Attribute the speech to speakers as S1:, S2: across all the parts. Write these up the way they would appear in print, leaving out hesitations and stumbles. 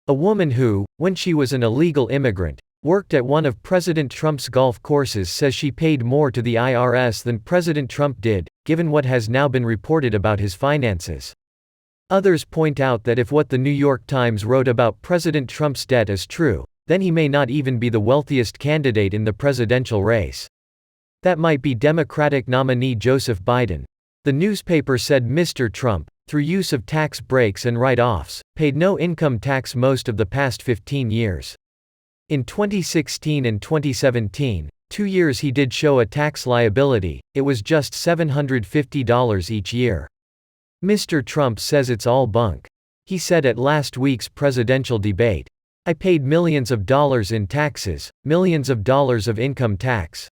S1: A woman who, when she was an illegal immigrant, worked at one of President Trump's golf courses says she paid more to the IRS than President Trump did, given what has now been reported about his finances. Others point out that if what the New York Times wrote about President Trump's debt is true, then he may not even be the wealthiest candidate in the presidential race. That might be Democratic nominee Joseph Biden. The newspaper said Mr. Trump, through use of tax breaks and write-offs, paid no income tax most of the past 15 years. In 2016 and 2017, 2 years he did show a tax liability. It was just $750 each year. Mr. Trump says it's all bunk. He said at last week's presidential debate, "I paid millions of dollars in taxes, millions of dollars of income tax.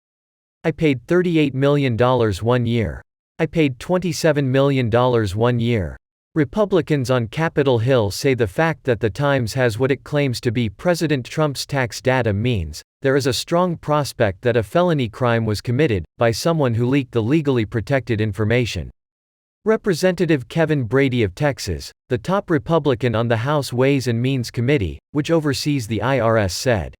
S1: I paid $38 million one year. I paid $27 million one year." Republicans on Capitol Hill say the fact that the Times has what it claims to be President Trump's tax data means there is a strong prospect that a felony crime was committed by someone who leaked the legally protected information. Representative Kevin Brady of Texas, the top Republican on the House Ways and Means Committee, which oversees the IRS, said,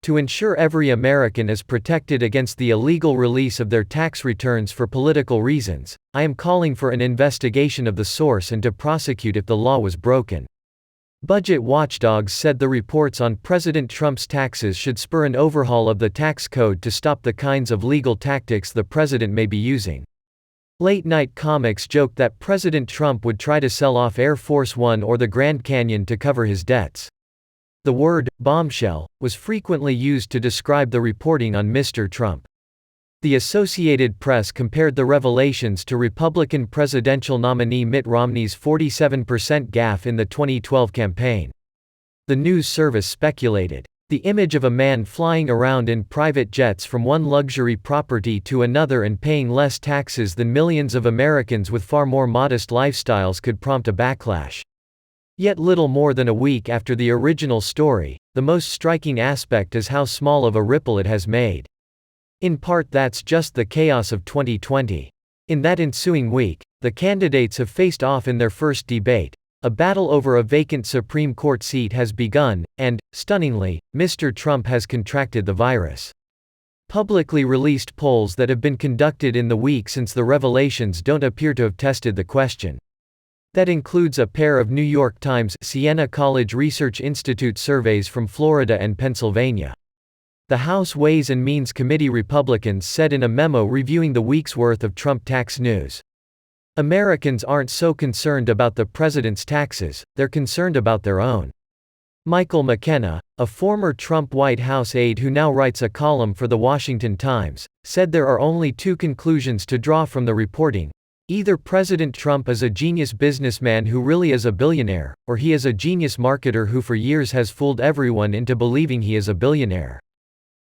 S1: "To ensure every American is protected against the illegal release of their tax returns for political reasons, I am calling for an investigation of the source and to prosecute if the law was broken." Budget watchdogs said the reports on President Trump's taxes should spur an overhaul of the tax code to stop the kinds of legal tactics the president may be using. Late-night comics joked that President Trump would try to sell off Air Force One or the Grand Canyon to cover his debts. The word, bombshell, was frequently used to describe the reporting on Mr. Trump. The Associated Press compared the revelations to Republican presidential nominee Mitt Romney's 47% gaffe in the 2012 campaign. The news service speculated, "The image of a man flying around in private jets from one luxury property to another and paying less taxes than millions of Americans with far more modest lifestyles could prompt a backlash." Yet little more than a week after the original story, the most striking aspect is how small of a ripple it has made. In part that's just the chaos of 2020. In that ensuing week, the candidates have faced off in their first debate. A battle over a vacant Supreme Court seat has begun, and, stunningly, Mr. Trump has contracted the virus. Publicly released polls that have been conducted in the week since the revelations don't appear to have tested the question. That includes a pair of New York Times Siena College Research Institute surveys from Florida and Pennsylvania. The House Ways and Means Committee Republicans said in a memo reviewing the week's worth of Trump tax news, "Americans aren't so concerned about the president's taxes, they're concerned about their own." Michael McKenna, a former Trump White House aide who now writes a column for The Washington Times, said there are only two conclusions to draw from the reporting. Either President Trump is a genius businessman who really is a billionaire, or he is a genius marketer who for years has fooled everyone into believing he is a billionaire.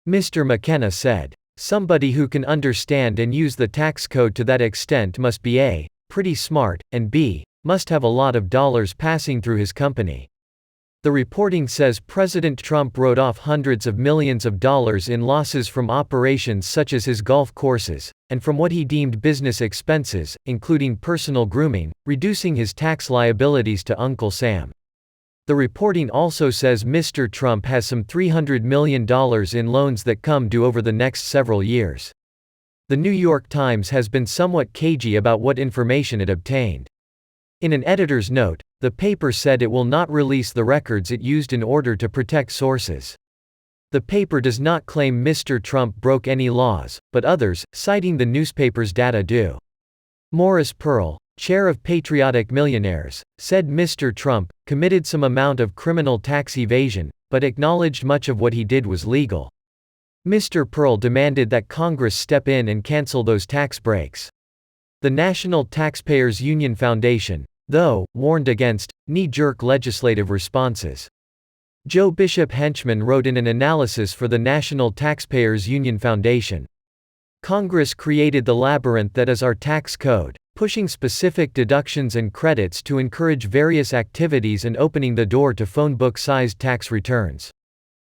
S1: Mr. McKenna said, "Somebody who can understand and use the tax code to that extent must be A, pretty smart, and B, must have a lot of dollars passing through his company." The reporting says President Trump wrote off hundreds of millions of dollars in losses from operations such as his golf courses, and from what he deemed business expenses, including personal grooming, reducing his tax liabilities to Uncle Sam. The reporting also says Mr. Trump has some $300 million in loans that come due over the next several years. The New York Times has been somewhat cagey about what information it obtained. In an editor's note, the paper said it will not release the records it used in order to protect sources. The paper does not claim Mr. Trump broke any laws, but others, citing the newspaper's data, do. Maurice Pearl, chair of Patriotic Millionaires, said Mr. Trump committed some amount of criminal tax evasion, but acknowledged much of what he did was legal. Mr. Pearl demanded that Congress step in and cancel those tax breaks. The National Taxpayers Union Foundation, though, warned against knee-jerk legislative responses. Joe Bishop Henchman wrote in an analysis for the National Taxpayers Union Foundation, "Congress created the labyrinth that is our tax code, pushing specific deductions and credits to encourage various activities and opening the door to phone book-sized tax returns.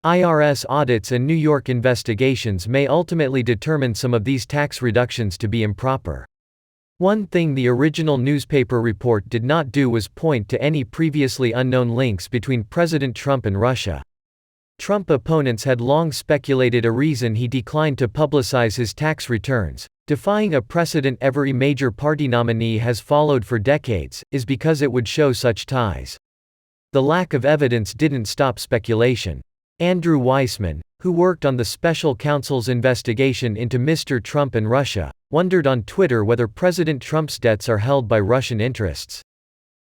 S1: IRS audits and New York investigations may ultimately determine some of these tax reductions to be improper." One thing the original newspaper report did not do was point to any previously unknown links between President Trump and Russia. Trump opponents had long speculated a reason he declined to publicize his tax returns, defying a precedent every major party nominee has followed for decades, is because it would show such ties. The lack of evidence didn't stop speculation. Andrew Weissman, who worked on the special counsel's investigation into Mr. Trump and Russia, wondered on Twitter whether President Trump's debts are held by Russian interests.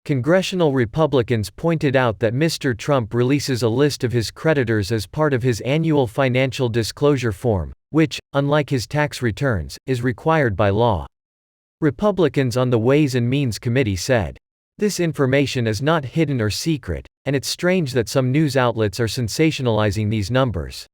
S1: Congressional Republicans pointed out that Mr. Trump releases a list of his creditors as part of his annual financial disclosure form, which, unlike his tax returns, is required by law. Republicans on the Ways and Means Committee said, "This information is not hidden or secret, and it's strange that some news outlets are sensationalizing these numbers."